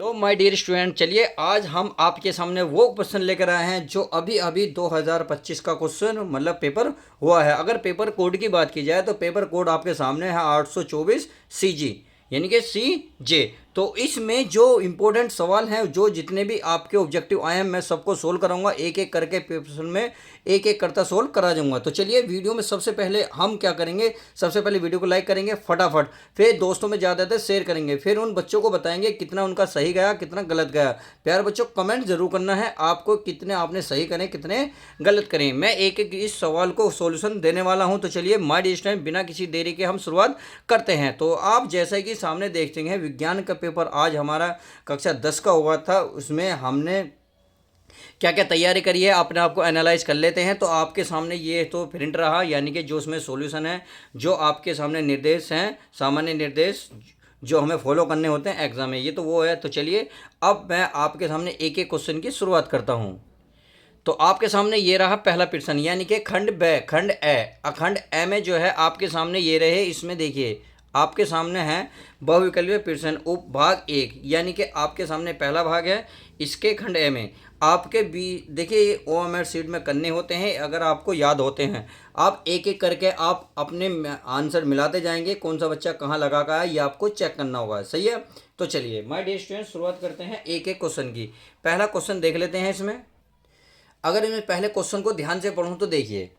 Low my dear student, चलिए आज हम आपके सामने वो क्वेश्चन लेकर आए हैं जो अभी अभी 2025 का क्वेश्चन मतलब पेपर हुआ है। अगर पेपर कोड की बात की जाए तो पेपर कोड आपके सामने है 824 CG यानी कि CJ। तो इसमें जो इम्पोर्टेंट सवाल हैं, जो जितने भी आपके ऑब्जेक्टिव आए हैं, मैं सबको सोल्व कराऊंगा। एक एक करके क्वेश्चन में एक एक करता सोल्व करा जाऊंगा। तो चलिए वीडियो में सबसे पहले हम क्या करेंगे, सबसे पहले वीडियो को लाइक करेंगे फटाफट, फिर दोस्तों में ज़्यादातर शेयर करेंगे, फिर उन बच्चों को बताएंगे कितना उनका सही गया कितना गलत गया। प्यार बच्चों कमेंट जरूर करना है आपको, कितने आपने सही करें कितने गलत करें। मैं एक एक इस सवाल को सॉल्यूशन देने वाला हूं। तो चलिए माय डियर स्टूडेंट, बिना किसी देरी के हम शुरुआत करते हैं। तो आप जैसा कि सामने देखते हैं, विज्ञान का पेपर आज हमारा कक्षा 10 का हुआ था। उसमें हमने क्या क्या तैयारी करी है अपने आप को एनालाइज कर लेते हैं। तो आपके सामने ये तो प्रिंट रहा, यानी कि जो उसमें सॉल्यूशन है, जो आपके सामने निर्देश हैं, सामान्य निर्देश जो हमें फॉलो करने होते हैं एग्जाम में, ये तो वो है। तो चलिए अब मैं आपके सामने एक एक क्वेश्चन की शुरुआत करता हूँ। तो आपके सामने ये रहा पहला प्रश्न, यानी कि खंड ब खंड ए। अखंड ए में जो है आपके सामने ये रहे, इसमें देखिए आपके सामने है बहुविकल्पीय प्रश्न उप भाग 1, यानी कि आपके सामने पहला भाग है। इसके खंड ए में आपके बी देखिए OMR सीट में करने होते हैं, अगर आपको याद होते हैं आप एक एक करके आप अपने आंसर मिलाते जाएंगे, कौन सा बच्चा कहाँ लगा का है ये आपको चेक करना होगा। सही है। तो चलिए माय डियर स्टूडेंट शुरुआत करते हैं एक एक क्वेश्चन की। पहला क्वेश्चन देख लेते हैं। इसमें अगर मैं पहले क्वेश्चन को ध्यान से पढ़ूं तो देखिए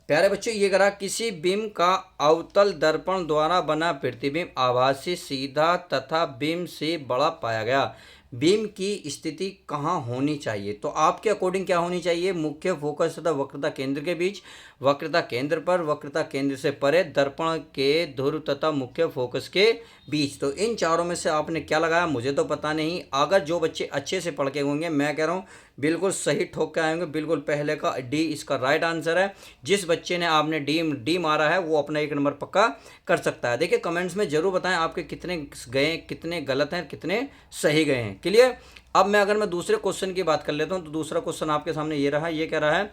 प्यारे बच्चों, ये करा किसी बिंब का अवतल दर्पण द्वारा बना प्रतिबिंब आभासी सीधा तथा बिंब से बड़ा पाया गया। बिंब की स्थिति कहाँ होनी चाहिए? तो आपके अकॉर्डिंग क्या होनी चाहिए? मुख्य फोकस तथा वक्रता केंद्र के बीच, वक्रता केंद्र पर, वक्रता केंद्र से परे, दर्पण के ध्रुव तथा मुख्य फोकस के बीच। तो इन चारों में से आपने क्या लगाया मुझे तो पता नहीं। अगर जो बच्चे अच्छे से पढ़ के होंगे, मैं कह रहा हूँ बिल्कुल सही ठोक के आएंगे। बिल्कुल पहले का डी इसका राइट आंसर है। जिस बच्चे ने आपने डी मारा है वो अपना 1 नंबर पक्का कर सकता है। देखिए कमेंट्स में जरूर बताएं आपके कितने गए, कितने गलत हैं, कितने सही गए हैं। क्लियर। अब अगर मैं दूसरे क्वेश्चन की बात कर लेता हूँ तो दूसरा क्वेश्चन आपके सामने ये रहा। ये कह रहा है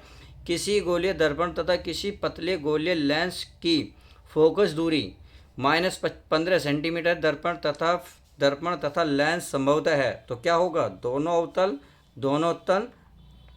किसी गोलीय दर्पण तथा किसी पतले गोलीय लेंस की फोकस दूरी -15 सेंटीमीटर दर्पण तथा लेंस संभवतः है। तो क्या होगा? दोनों उत्तल,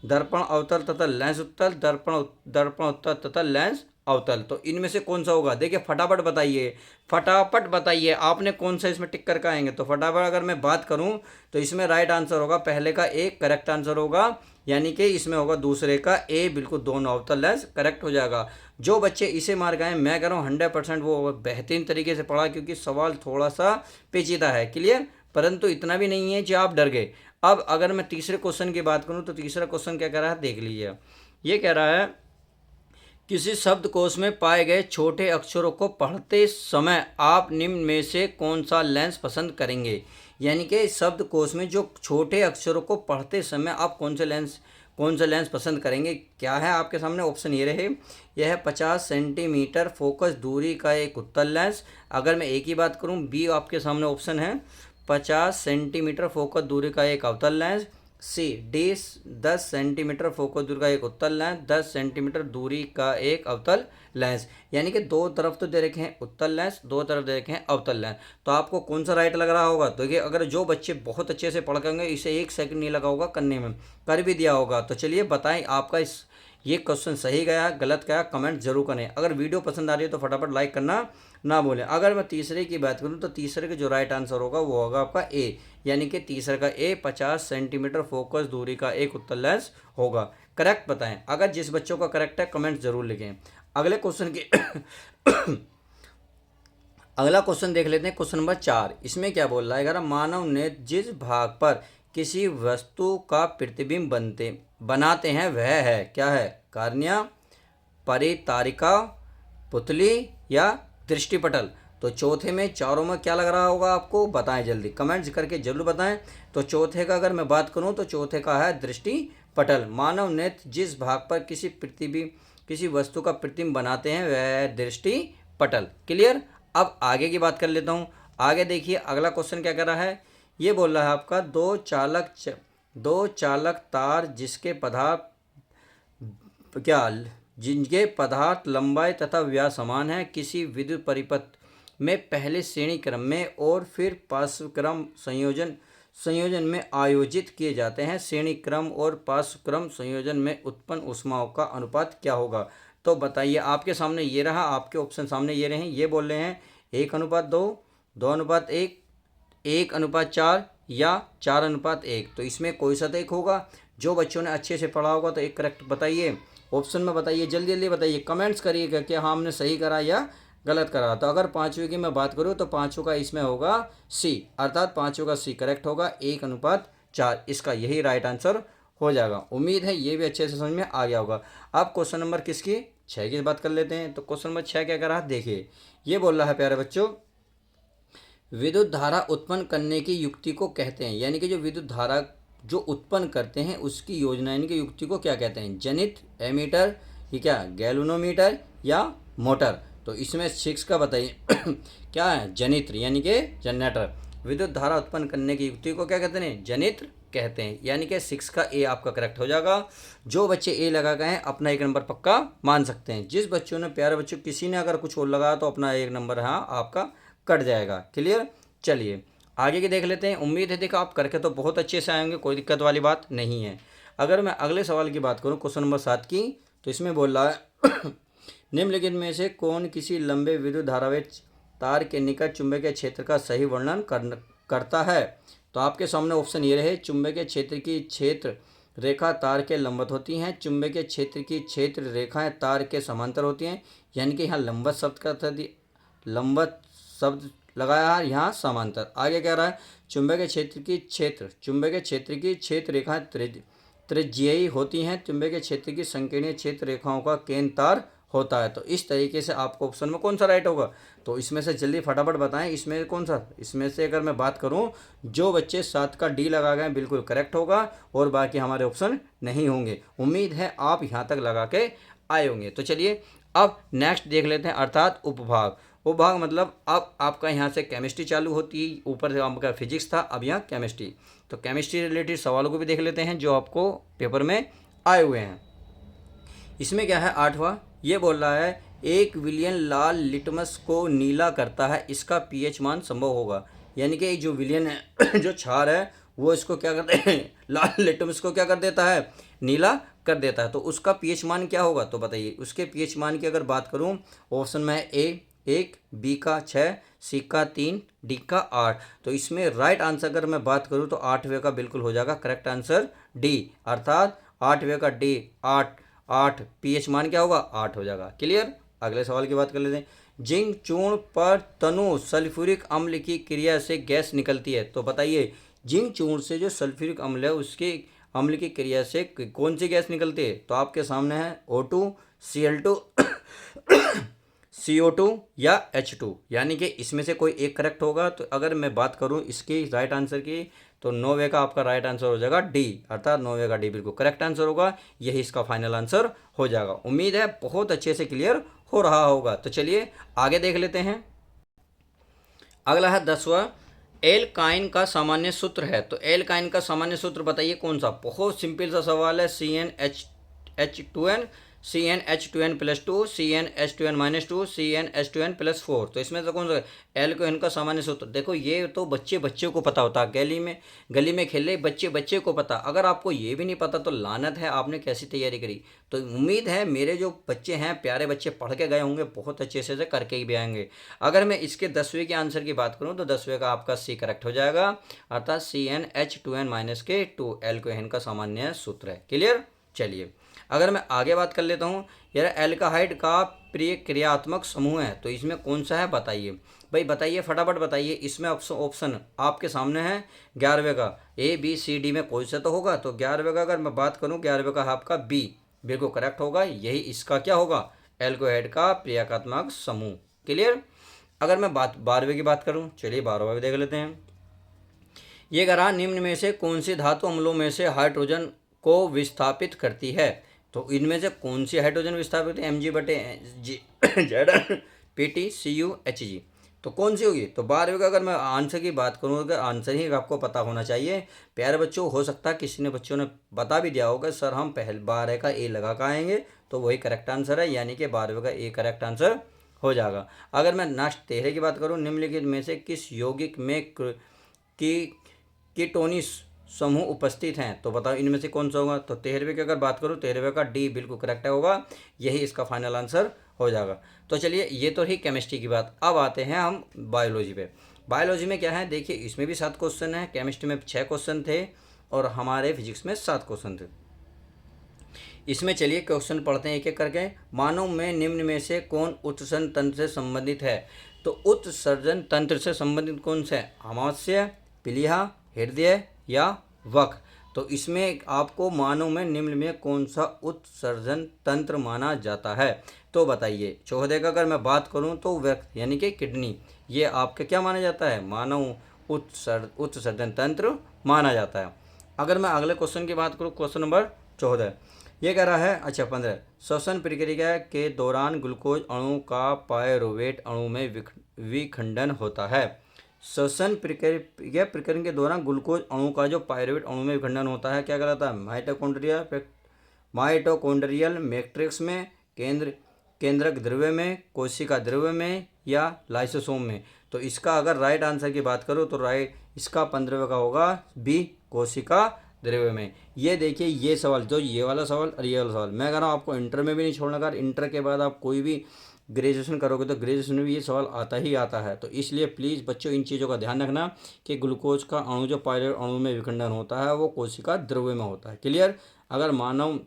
दर्पण अवतल तथा लेंस उत्तल, दर्पण उत्तल तथा लेंस अवतल। तो इनमें से कौन सा होगा? देखिए फटाफट बताइए, फटाफट बताइए आपने कौन सा इसमें टिक करके आएंगे। तो फटाफट अगर मैं बात करूं तो इसमें राइट आंसर होगा पहले का एक करेक्ट आंसर होगा, यानी कि इसमें होगा दूसरे का ए, बिल्कुल दोनों अवतल लेंस करेक्ट हो जाएगा। जो बच्चे इसे मार गए मैं कह रहा हूँ 100% वो बेहतरीन तरीके से पढ़ा, क्योंकि सवाल थोड़ा सा पेचीदा है। क्लियर। परंतु इतना भी नहीं है जो आप डर गए। अब अगर मैं तीसरे क्वेश्चन की बात करूं तो तीसरा क्वेश्चन क्या कह रहा है देख लीजिए। ये कह रहा है किसी शब्दकोश में पाए गए छोटे अक्षरों को पढ़ते समय आप निम्न में से कौन सा लेंस पसंद करेंगे? यानी कि शब्दकोश में जो छोटे अक्षरों को पढ़ते समय आप कौन सा लेंस पसंद करेंगे? क्या है आपके सामने ऑप्शन ये रहे। यह है 50 सेंटीमीटर फोकस दूरी का एक उत्तल लेंस। अगर मैं एक ही बात करूं, बी आपके सामने ऑप्शन है 50 सेंटीमीटर फोकस दूरी का एक अवतल लेंस। सी 10 सेंटीमीटर फोकस दूरी का एक उत्तल लेंस, 10 सेंटीमीटर दूरी का एक अवतल लेंस। यानी कि दो तरफ तो दे रखे हैं उत्तल लेंस, दो तरफ दे रखे हैं अवतल लेंस। तो आपको कौन सा राइट लग रहा होगा? तो देखिए अगर जो बच्चे बहुत अच्छे से पढ़ होंगे, इसे 1 सेकंड नहीं लगा होगा करने में, कर भी दिया होगा। तो चलिए बताएं आपका ये क्वेश्चन सही गया गलत गया, कमेंट जरूर करें। अगर वीडियो पसंद आ रही है तो फटाफट लाइक करना ना भूलें। अगर मैं तीसरे की बात करूं तो तीसरे का जो राइट आंसर होगा वो होगा आपका ए, यानी कि तीसरे का ए 50 सेंटीमीटर फोकस दूरी का एक उत्तल लेंस होगा। करेक्ट बताएं। अगर जिस बच्चों का करेक्ट है कमेंट जरूर लिखें। अगले क्वेश्चन की अगला क्वेश्चन देख लेते हैं, क्वेश्चन नंबर 4। इसमें क्या बोल रहा है? मानव ने जिस भाग पर किसी वस्तु का प्रतिबिंब बनाते हैं वह है, क्या है? कार्निया, परितारिका, पुतली या दृष्टिपटल। तो चौथे में चारों में क्या लग रहा होगा आपको? बताएं जल्दी, कमेंट्स करके जरूर बताएं। तो चौथे का अगर मैं बात करूं तो चौथे का है दृष्टिपटल। मानव ने जिस भाग पर किसी वस्तु का प्रतिबिंब बनाते हैं वह है दृष्टिपटल। क्लियर। अब आगे की बात कर लेता हूं। आगे देखिए अगला क्वेश्चन क्या कर रहा है। ये बोल रहा है आपका दो चालक तार जिनके पदार्थ लंबाई तथा व्यास समान है, किसी विद्युत परिपथ में पहले श्रेणी क्रम में और फिर पार्श्व क्रम संयोजन में आयोजित किए जाते हैं, श्रेणी क्रम और पार्श्व संयोजन में उत्पन्न ऊष्माओं का अनुपात क्या होगा। तो बताइए, आपके सामने ये रहा, आपके ऑप्शन सामने ये रहे। ये बोल रहे हैं 1:2, 2:1, 1:4 या 4:1। तो इसमें कोई सा तो एक होगा। जो बच्चों ने अच्छे से पढ़ा होगा तो एक करेक्ट बताइए, ऑप्शन में बताइए, जल्दी जल्दी बताइए, कमेंट्स करिएगा कि हाँ हमने सही करा या गलत करा। तो अगर पाँचवें की मैं बात करूँ तो पाँचों का इसमें होगा सी, अर्थात पाँचों का सी करेक्ट होगा, 1:4। इसका यही राइट आंसर हो जाएगा। उम्मीद है ये भी अच्छे से समझ में आ गया होगा। अब क्वेश्चन नंबर किसकी, 6 की बात कर लेते हैं। तो क्वेश्चन नंबर 6 क्या कर रहा है, देखिए ये बोल रहा है प्यारे बच्चों, विद्युत धारा उत्पन्न करने की युक्ति को कहते हैं, यानी कि जो विद्युत धारा जो उत्पन्न करते हैं उसकी योजना यानी कि युक्ति को क्या कहते हैं, जनित, एमीटर, ये क्या गैल्वेनोमीटर या मोटर। तो इसमें 6 का बताइए क्या है, जनित्र यानी कि जनरेटर। विद्युत धारा उत्पन्न करने की युक्ति को क्या कहते हैं, जनित्र कहते हैं, यानी कि 6 का ए आपका करेक्ट हो जाएगा। जो बच्चे ए लगा गए हैं अपना 1 नंबर पक्का मान सकते हैं। जिस बच्चों ने, प्यारे बच्चों, किसी ने अगर कुछ और लगाया तो अपना 1 नंबर हाँ आपका कट जाएगा। क्लियर, चलिए आगे की देख लेते हैं। उम्मीद है देखो आप करके तो बहुत अच्छे से आएंगे, कोई दिक्कत वाली बात नहीं है। अगर मैं अगले सवाल की बात करूं, क्वेश्चन नंबर 7 की, तो इसमें बोल रहा है निम्नलिखित में से कौन किसी लंबे विद्युत धारावाही तार के निकट चुंबकीय क्षेत्र का सही वर्णन करता है। तो आपके सामने ऑप्शन ये रहे, चुंबकीय क्षेत्र की क्षेत्र रेखा तार के लंबवत होती हैं, चुंबकीय क्षेत्र की क्षेत्र रेखाएं तार के समांतर होती हैं, यानी कि यहाँ लंबवत शब्द का लंबवत शब्द लगाया है, यहाँ समांतर। आगे कह रहा है चुंबकीय क्षेत्र की क्षेत्र रेखाएं त्रिज्यीय होती हैं, चुंबकीय क्षेत्र की संकीर्णीय क्षेत्र रेखाओं का केंद्र तार होता है। तो इस तरीके से आपको ऑप्शन में कौन सा राइट होगा, तो इसमें से जल्दी फटाफट बताएं, इसमें कौन सा। इसमें से अगर मैं बात करूं, जो बच्चे 7 का डी लगा गए बिल्कुल करेक्ट होगा और बाकी हमारे ऑप्शन नहीं होंगे। उम्मीद है आप यहाँ तक लगा के आए होंगे। तो चलिए अब नेक्स्ट देख लेते हैं, अर्थात उपभाग। उपभाग मतलब अब आपका यहाँ से केमिस्ट्री चालू होती है, ऊपर से आपका फिजिक्स था, अब यहाँ केमिस्ट्री। तो केमिस्ट्री रिलेटेड सवालों को भी देख लेते हैं जो आपको पेपर में आए हुए हैं। इसमें क्या है, 8वां, ये बोल रहा है 1 विलियन लाल लिटमस को नीला करता है, इसका पीएच मान संभव होगा। यानी कि जो विलियन है जो क्षार है वो इसको क्या करते हैं, लाल लिटमस को क्या कर देता है, नीला कर देता है। तो उसका पीएच मान क्या होगा, तो बताइए उसके पीएच मान की अगर बात करूं, ऑप्शन में है ए 1, बी का 6, सी का 3, डी का 8। तो इसमें राइट आंसर अगर मैं बात करूं तो 8वें का बिल्कुल हो जाएगा करेक्ट आंसर डी, अर्थात 8वें का डी 8 पीएच मान क्या होगा, 8 हो जाएगा। क्लियर, अगले सवाल की बात कर लेते हैं। जिंक चूर्ण पर तनु सल्फ्यूरिक अम्ल की क्रिया से गैस निकलती है। तो बताइए जिंक चूर्ण से जो सल्फ्यूरिक अम्ल है उसके अम्ल की क्रिया से कौन सी गैस निकलती है। तो आपके सामने है O2, Cl2 CO2 या H2, यानी कि इसमें से कोई एक करेक्ट होगा। तो अगर मैं बात करूं इसकी राइट आंसर की, तो 9वें का आपका राइट आंसर हो जाएगा डी, अर्थात 9वें का डी बिल्कुल करेक्ट आंसर होगा। यही इसका फाइनल आंसर हो जाएगा। उम्मीद है बहुत अच्छे से क्लियर हो रहा होगा। तो चलिए आगे देख लेते हैं। अगला है 10वां, एल्काइन का सामान्य सूत्र है। तो एल्काइन का सामान्य सूत्र बताइए कौन सा। बहुत सिंपल सा सवाल है, CnH2n, CnH2n+2, CnH2n-2, CnH2n+4। तो इसमें से कौन सा एल्कोहल का सामान्य सूत्र। देखो ये तो बच्चे को पता होता है, गली में खेले बच्चे को पता। अगर आपको ये भी नहीं पता तो लानत है, आपने कैसी तैयारी करी। तो उम्मीद है मेरे जो बच्चे हैं, प्यारे बच्चे, पढ़ के गए होंगे, बहुत अच्छे से करके ही भी आएंगे। अगर मैं इसके 10वें के आंसर की बात करूँ तो 10वें का आपका सी करेक्ट हो जाएगा, अर्थात CnH2n-2 एल्कोहल का सामान्य सूत्र है। क्लियर, चलिए अगर मैं आगे बात कर लेता हूँ, यार एल्काहाइड का क्रियात्मक समूह है, तो इसमें कौन सा है बताइए भाई, बताइए फटाफट बताइए। इसमें ऑप्शन आपके सामने है 11वें का, A B C D में कोई सा तो होगा। तो 11वें का अगर मैं बात करूँ, 11वें का आपका बी बिल्कुल करेक्ट होगा। यही इसका क्या होगा, एल्कोहाइड का क्रियात्मक समूह। क्लियर, अगर मैं 12वें की बात करूँ, चलिए 12वां भी देख लेते हैं। ये कह रहा निम्न में से कौन सी धातु अम्लों में से हाइड्रोजन को विस्थापित करती है। तो इनमें से कौन सी हाइड्रोजन विस्थापित है, Mg/Z Pt Cu Hg। तो कौन सी होगी। तो 12वें का अगर मैं आंसर की बात करूँ, अगर आंसर ही आपको पता होना चाहिए प्यारे बच्चों। हो सकता है किसी ने बच्चों ने बता भी दिया होगा, सर हम पहले 12 का ए लगा कर आएंगे, तो वही करेक्ट आंसर है, यानी कि 12वें का ए करेक्ट आंसर हो जाएगा। अगर मैं नेक्स्ट 13 की बात करूँ, निम्नलिखित में से किस यौगिक में की कीटोनी समूह उपस्थित हैं, तो बताओ इनमें से कौन सा होगा। तो 13वें की अगर बात करूँ, 13वें का डी बिल्कुल करेक्ट होगा, यही इसका फाइनल आंसर हो जाएगा। तो चलिए ये तो रही केमिस्ट्री की बात। अब आते हैं हम बायोलॉजी पे। बायोलॉजी में क्या है, देखिए इसमें भी 7 क्वेश्चन है, केमिस्ट्री में 6 क्वेश्चन थे और हमारे फिजिक्स में 7 क्वेश्चन थे। इसमें चलिए क्वेश्चन पढ़ते हैं एक एक करके। मानव में निम्न में से कौन उत्सर्जन तंत्र से संबंधित है। तो उत्सर्जन तंत्र से संबंधित कौन से है, अमाशय, प्लीहा, हृदय या वक्र। तो इसमें आपको मानव में निम्न में कौन सा उत्सर्जन तंत्र माना जाता है, तो बताइए। चौथे का अगर मैं बात करूं तो वृक्क यानी कि किडनी, ये आपके क्या माना जाता है, मानव उत्सर्जन तंत्र माना जाता है। अगर मैं अगले क्वेश्चन की बात करूं, क्वेश्चन नंबर 14 ये कह रहा है, अच्छा 15, श्वसन प्रक्रिया के दौरान ग्लूकोज अणु का पायरुवेट अणु में विखंडन होता है। श्वसन प्रक्रिया के दौरान ग्लूकोज अणु का जो पायरुवेट अणु में विखंडन होता है क्या कहलाता है, माइटोकॉन्ड्रियल मैट्रिक्स में, केंद्रक द्रव्य में, कोशिका द्रव्य में या लाइसोसोम में। तो इसका अगर राइट आंसर की बात करूँ तो राइट इसका 15वें का होगा बी, कोशिका द्रव्य में। ये देखिए ये सवाल, जो ये वाला सवाल और ये वाला सवाल मैं कह रहा हूँ आपको इंटर में भी नहीं छोड़ना। अगर इंटर के बाद आप कोई भी ग्रेजुएशन करोगे तो ग्रेजुएशन में भी ये सवाल आता ही आता है। तो इसलिए प्लीज़ बच्चों इन चीज़ों का ध्यान रखना कि ग्लूकोज का अणु जो पायरुवेट अणु में विखंडन होता है वो कोशिका द्रव्य में होता है। क्लियर। अगर मानव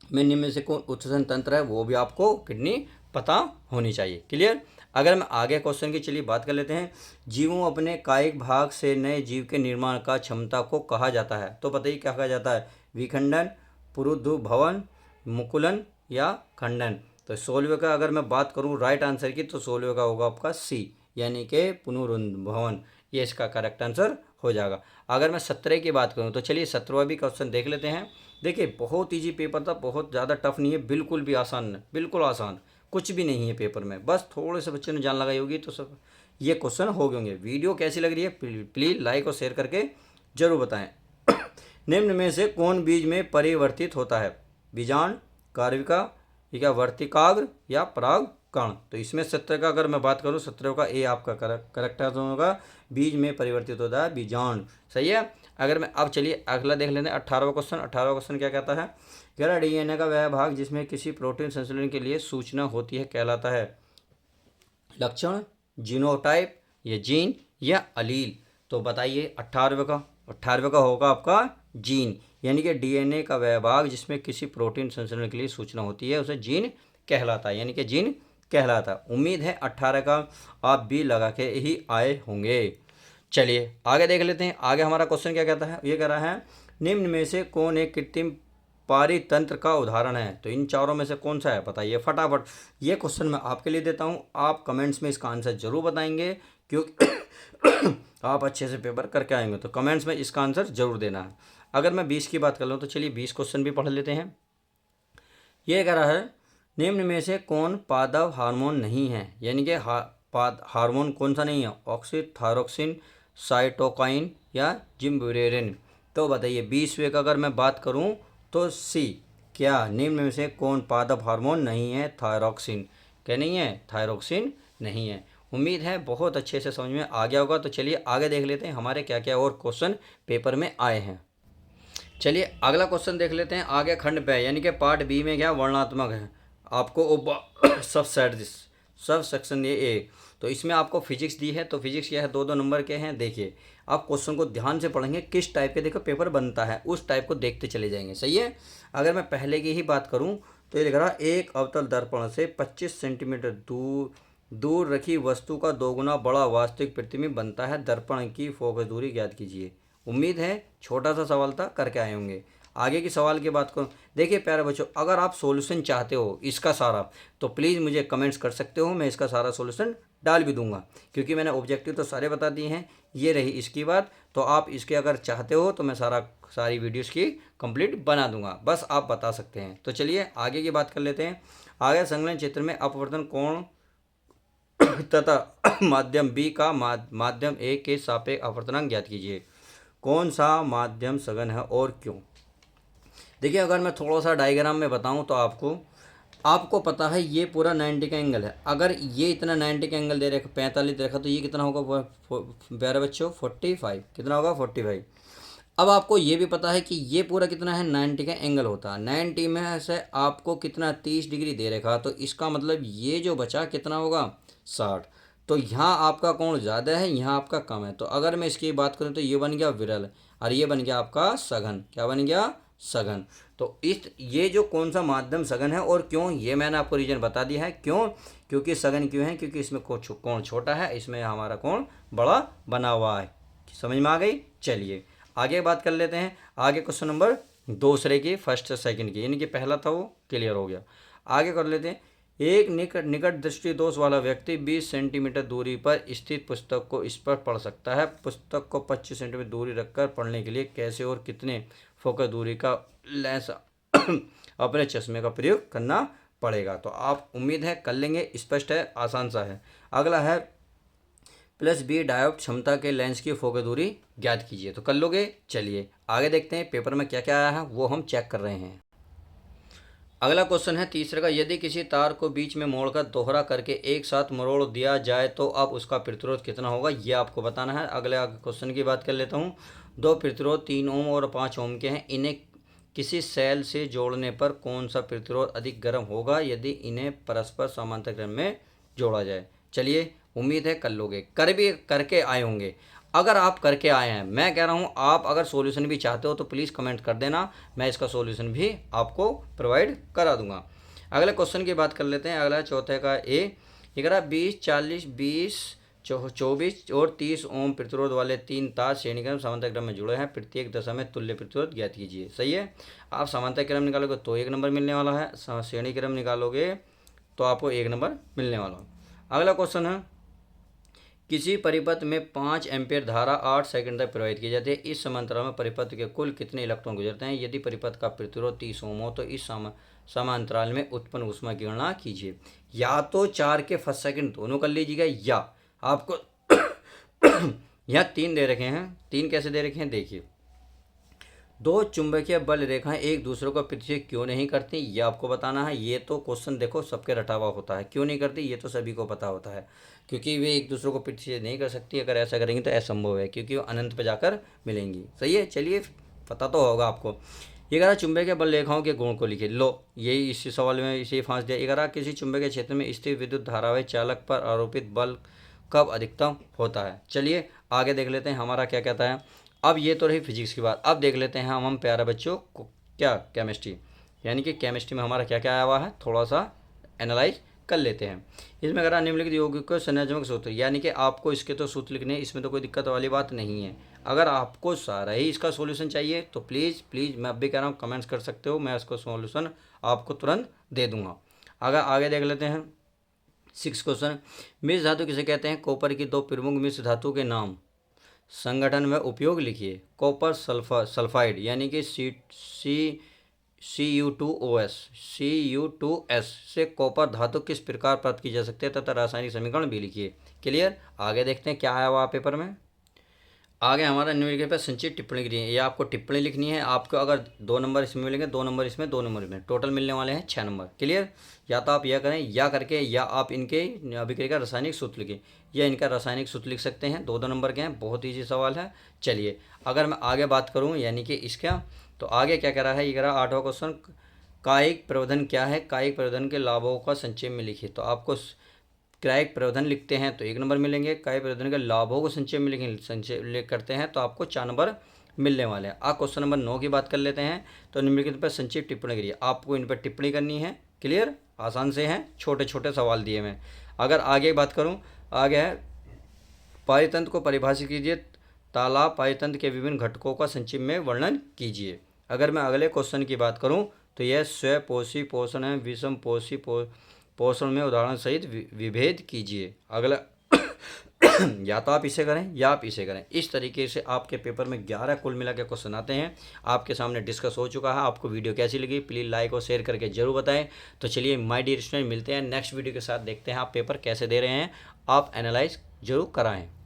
में निम्न में से कौन उत्सर्जन तंत्र है, वो भी आपको किडनी पता होनी चाहिए। क्लियर। अगर मैं आगे क्वेश्चन की चलिए बात कर लेते हैं। जीवों अपने कायिक भाग से नए जीव के निर्माण का क्षमता को कहा जाता है, तो बताइए क्या कहा जाता है, विखंडन, पुनरुद्भवन, मुकुलन या खंडन। तो 16वें का अगर मैं बात करूं राइट आंसर की, तो 16वें का होगा आपका सी यानी कि पुनरुद्भवन, ये इसका करेक्ट आंसर हो जाएगा। अगर मैं 17 की बात करूं तो चलिए 17वां भी क्वेश्चन देख लेते हैं। देखिए बहुत ईजी पेपर था, बहुत ज़्यादा टफ नहीं है, बिल्कुल भी आसान है, बिल्कुल आसान, कुछ भी नहीं है पेपर में, बस थोड़े से बच्चों ने जान लगाई होगी तो सब ये क्वेश्चन हो गए होंगे। वीडियो कैसी लग रही है प्लीज़ लाइक और शेयर करके जरूर बताएं। निम्न में से कौन बीज में परिवर्तित होता है, बीजांड, कार्विका या वर्तिकाग्र या परागकण। तो इसमें 17 का अगर मैं बात करूं, 17 का ए आपका करेक्ट आंसर होगा, बीज में परिवर्तित होता है बीजांड, सही है। अगर मैं अब चलिए अगला देख लेते हैं 18वां क्वेश्चन। 18वां क्वेश्चन क्या कहता है, कह डीएनए का वह भाग जिसमें किसी प्रोटीन संश्लेषण के लिए सूचना होती है कहलाता है लक्षण, जीनोटाइप, या जीन या अलील। तो बताइए 18वें का होगा आपका जीन, यानी कि डीएनए का वह भाग जिसमें किसी प्रोटीन संश्लेषण के लिए सूचना होती है उसे जीन कहलाता है, यानी कि जीन कहलाता है। उम्मीद है 18 का आप भी लगा के ही आए होंगे। चलिए आगे देख लेते हैं। आगे हमारा क्वेश्चन क्या कहता है, ये कह रहा है निम्न में से कौन एक कृत्रिम पारितंत्र का उदाहरण है। तो इन चारों में से कौन सा है बताइए फटाफट। ये क्वेश्चन मैं आपके लिए देता हूँ, आप कमेंट्स में इसका आंसर जरूर बताएंगे, क्योंकि आप अच्छे से पेपर करके आएंगे, तो कमेंट्स में इसका आंसर जरूर देना है। अगर मैं 20 की बात कर लूँ तो चलिए 20 क्वेश्चन भी पढ़ लेते हैं। ये कह रहा है निम्न में से कौन पादप हार्मोन नहीं है, यानी कि हार्मोन कौन सा नहीं है, ऑक्सीथायरोक्सिन, साइटोकाइन या जिम्बरेलिन। तो बताइए 20वें का अगर मैं बात करूं तो सी, क्या निम्न में से कौन पादप हार्मोन नहीं है, थायरोक्सिन। क्या नहीं है, थायरोक्सिन नहीं है। उम्मीद है बहुत अच्छे से समझ में आ गया होगा। तो चलिए आगे देख लेते हैं हमारे क्या क्या और क्वेश्चन पेपर में आए हैं। चलिए अगला क्वेश्चन देख लेते हैं। आगे खंड पे यानी कि पार्ट बी में क्या वर्णात्मक है आपको सब सेक्शन ये ए। तो इसमें आपको फिजिक्स दी है, तो फिजिक्स क्या है 2-2 नंबर के हैं। देखिए आप क्वेश्चन को ध्यान से पढ़ेंगे, किस टाइप के देखो पेपर बनता है उस टाइप को देखते चले जाएंगे, सही है। अगर मैं पहले की ही बात करूं तो ये लिख रहा एक अवतल दर्पण से 25 सेंटीमीटर दूर रखी वस्तु का दोगुना बड़ा वास्तविक प्रतिबिंब बनता है, दर्पण की फोकस दूरी ज्ञात कीजिए। उम्मीद है छोटा सा सवाल था, करके आए होंगे। आगे की सवाल की बात करूँ, देखिए प्यारे बच्चों अगर आप सॉल्यूशन चाहते हो इसका सारा तो प्लीज़ मुझे कमेंट्स कर सकते हो, मैं इसका सारा सॉल्यूशन डाल भी दूंगा, क्योंकि मैंने ऑब्जेक्टिव तो सारे बता दिए हैं। ये रही इसकी बात, तो आप इसके अगर चाहते हो तो मैं सारी वीडियोस की कंप्लीट बना दूंगा, बस आप बता सकते हैं। तो चलिए आगे की बात कर लेते हैं। आगे संलग्न क्षेत्र में अपवर्तन कोण तथा माध्यम बी का माध्यम ए के सापेक्ष अपवर्तनांक ज्ञात कीजिए। कौन सा माध्यम सघन है और क्यों। देखिए अगर मैं थोड़ा सा डायग्राम में बताऊं तो आपको आपको पता है ये पूरा 90 का एंगल है, अगर ये इतना 90 का एंगल दे रखा 45 दे रखा तो ये कितना होगा प्यारे बच्चों 45, कितना होगा 45। अब आपको ये भी पता है कि ये पूरा कितना है 90 का एंगल होता है, 90 में से आपको कितना 30 डिग्री दे रखा, तो इसका मतलब ये जो बचा कितना होगा 60। तो यहाँ आपका कोण ज़्यादा है, यहाँ आपका कम है। तो अगर मैं इसकी बात करूँ तो ये बन गया विरल और ये बन गया आपका सघन। क्या बन गया सघन। तो इस ये जो कौन सा माध्यम सघन है और क्यों, ये मैंने आपको रीजन बता दिया है। क्यों, क्योंकि सघन क्यों है, क्योंकि इसमें कोण छोटा है, इसमें हमारा कोण बड़ा बना हुआ है। समझ में आ गई। चलिए आगे बात कर लेते हैं। आगे क्वेश्चन नंबर दूसरे की फर्स्ट से सेकंड की, यानी कि पहला था वो क्लियर हो गया। आगे कर लेते हैं। एक निकट दृष्टि दोष वाला व्यक्ति 20 सेंटीमीटर दूरी पर स्थित पुस्तक को इस पर पढ़ सकता है। पुस्तक को 25 सेंटीमीटर दूरी रखकर पढ़ने के लिए कैसे और कितने फोकस दूरी का लेंस अपने चश्मे का प्रयोग करना पड़ेगा। तो आप उम्मीद है कर लेंगे, स्पष्ट है, आसान सा है। अगला है +b डायोप्ट क्षमता के लेंस की फोकस दूरी ज्ञात कीजिए। तो कर लोगे। चलिए आगे देखते हैं पेपर में क्या क्या आया है, वो हम चेक कर रहे हैं। अगला क्वेश्चन है तीसरे का, यदि किसी तार को बीच में मोड़कर दोहरा करके एक साथ मरोड़ दिया जाए तो अब उसका प्रतिरोध कितना होगा, ये आपको बताना है। अगले क्वेश्चन की बात कर लेता हूँ। दो प्रतिरोध 3 ओम और 5 ओम के हैं, इन्हें किसी सेल से जोड़ने पर कौन सा प्रतिरोध अधिक गर्म होगा यदि इन्हें परस्पर समांतर क्रम में जोड़ा जाए। चलिए उम्मीद है कर लोगे, करके आए होंगे। अगर आप करके आए हैं, मैं कह रहा हूँ आप अगर सॉल्यूशन भी चाहते हो तो प्लीज़ कमेंट कर देना, मैं इसका सॉल्यूशन भी आपको प्रोवाइड करा दूंगा। अगले क्वेश्चन की बात कर लेते हैं। अगला चौथे का ए, 11, 20, 40, 20, 24 और 30 ओम प्रतिरोध वाले 3 तार श्रेणीक्रम समांतर क्रम में जुड़े हैं, प्रत्येक दशा में तुल्य प्रतिरोध ज्ञात कीजिए। सही है। आप समांतर क्रम निकालोगे तो 1 नंबर मिलने वाला है, श्रेणी क्रम निकालोगे तो आपको 1 नंबर मिलने वाला है। अगला क्वेश्चन है, किसी परिपथ में 5 एम्पीयर धारा 8 सेकंड तक प्रवाहित की जाती है, इस समांतराल में परिपथ के कुल कितने इलेक्ट्रॉन गुजरते हैं। यदि परिपथ का प्रतिरोध 30 ओम हो तो इस समांतराल में उत्पन्न ऊष्मा की गणना कीजिए। या तो 4 के फर्स्ट सेकंड दोनों कर लीजिएगा, या आपको यहाँ 3 दे रखे हैं। 3 कैसे दे रखे हैं देखिए, दो चुंबकीय बल रेखाएं एक दूसरे को प्रतिच्छेद क्यों नहीं करती, ये आपको बताना है। ये तो क्वेश्चन देखो सबके रटा हुआ होता है, क्यों नहीं करती ये तो सभी को पता होता है, क्योंकि वे एक दूसरे को प्रतिच्छेद नहीं कर सकती। अगर ऐसा करेंगे तो असंभव है, क्योंकि वो अनंत पर जाकर मिलेंगी। सही है। चलिए पता तो होगा आपको। ये कह रहा चुंबकीय बल रेखाओं के गुण को लिखिए। लो यही इसी सवाल में इसे फांस दिया। ये कह रहा किसी चुंबकीय क्षेत्र में स्थित विद्युत धारावाही चालक पर आरोपित बल कब अधिकतम होता है। चलिए आगे देख लेते हैं हमारा क्या कहता है। अब ये तो रही फिजिक्स की बात, अब देख लेते हैं हम प्यारे बच्चों को क्या केमिस्ट्री, यानी कि केमिस्ट्री में हमारा क्या क्या आया हुआ है, थोड़ा सा एनालाइज कर लेते हैं। इसमें अगर निम्नलिखित यौगिक को संयोजक सूत्र, यानी कि आपको इसके तो सूत्र लिखने, इसमें तो कोई दिक्कत वाली बात नहीं है। अगर आपको सारा ही इसका सॉल्यूशन चाहिए तो प्लीज़ मैं अब भी कह रहा हूँ कमेंट्स कर सकते हो, मैं इसका सॉल्यूशन आपको तुरंत दे दूँगा। अगर आगे देख लेते हैं 6 क्वेश्चन, मिश्र धातु किसे कहते हैं। कॉपर की 2 प्रमुख मिश्र धातु के नाम संगठन में उपयोग लिखिए। कॉपर सल्फाइड यानी कि Cu2S से कॉपर धातु किस प्रकार प्राप्त की जा सकती है तथा रासायनिक समीकरण भी लिखिए। क्लियर। आगे देखते हैं क्या आया हुआ पेपर में। आगे हमारा निम्नलिखित पर संचित टिप्पणी लिखी है। ये आपको टिप्पणी लिखनी है। आपको अगर 2 नंबर इसमें मिलेंगे, 2 नंबर इसमें, 2 नंबर इसमें, टोटल मिलने वाले हैं 6 नंबर। क्लियर। या तो आप यह करें या करके, या आप इनके अभिक्रिया का रासायनिक सूत्र लिखें, या इनका रासायनिक सूत्र लिख सकते हैं। 2 नंबर के हैं, बहुत ईजी सवाल है। चलिए अगर मैं आगे बात करूँ यानी कि इसका, तो आगे क्या कह रहा है, ये कह रहा है 8वां क्वेश्चन, कायिक प्रवर्धन क्या है। कायिक प्रवर्धन के लाभों का संक्षेप में लिखिए। तो आपको कायिक प्रवर्धन लिखते हैं तो 1 नंबर मिलेंगे, कायिक प्रवर्धन के लाभों को संक्षेप में लिखें, संक्षेप करते हैं तो आपको 4 नंबर मिलने वाले हैं। आप क्वेश्चन नंबर 9 की बात कर लेते हैं। तो निम्नलिखित पर संक्षिप्त टिप्पणी करिए। आपको इन पर टिप्पणी करनी है। क्लियर। आसान से हैं, छोटे छोटे सवाल दिए मैं। अगर आगे बात करूँ, आगे है पारितंत्र को परिभाषित कीजिए। तालाब पारितंत्र के विभिन्न घटकों का संक्षिप्त में वर्णन कीजिए। अगर मैं अगले क्वेश्चन की बात करूँ तो यह स्वपोषी पोषण है, विषम पोषी पोषण में उदाहरण सहित विभेद कीजिए। अगला या तो आप इसे करें या आप इसे करें। इस तरीके से आपके पेपर में 11 कुल मिला के क्वेश्चन आते हैं। आपके सामने डिस्कस हो चुका है। आपको वीडियो कैसी लगी प्लीज़ लाइक और शेयर करके जरूर बताएं। तो चलिए माय डियर स्टूडेंट, मिलते हैं नेक्स्ट वीडियो के साथ। देखते हैं आप पेपर कैसे दे रहे हैं, आप एनालाइज जरूर कराएं।